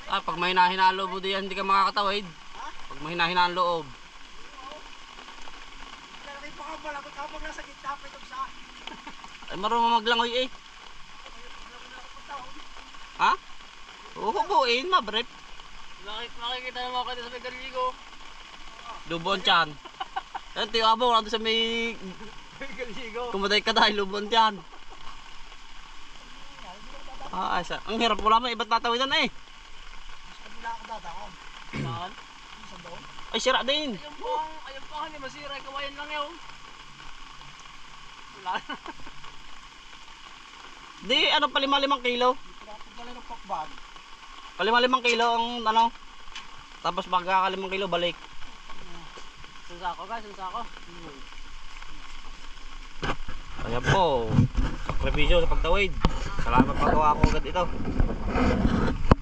Ah, pag may hinahinaan loob mo diyan, hindi ka makakatawid. Pag may hinahinaan loob. Talagang pakabalakot habang nasa gitna pa itong sa... Ay, marunong maglangoy eh. Ha? Uhubuin, mabrep. Makikita naman ako sa may galigo. Lubon tiyan. Ayun, tiyo abong, nandun sa may... May galigo. Kumaday ka dahil lubon tiyan. Ah, ay, ang hirap mo naman, iba't tatawidan eh. Mas kabila ako dadaan. Saan? Sa doon. Ay, sira din. Ayun pa, hindi masira. Kawayan lang yun. Wala na. Di, ano, pa 5 kilo. Pinapag na lang ng pakbag. Pa 5 kilo ang ano. Tapos pagka 5 kilo, balik. Sunsako guys, sunsako. Ayan po. Sakripisyo sa pagtawid. Salamat pagawa ko agad ito.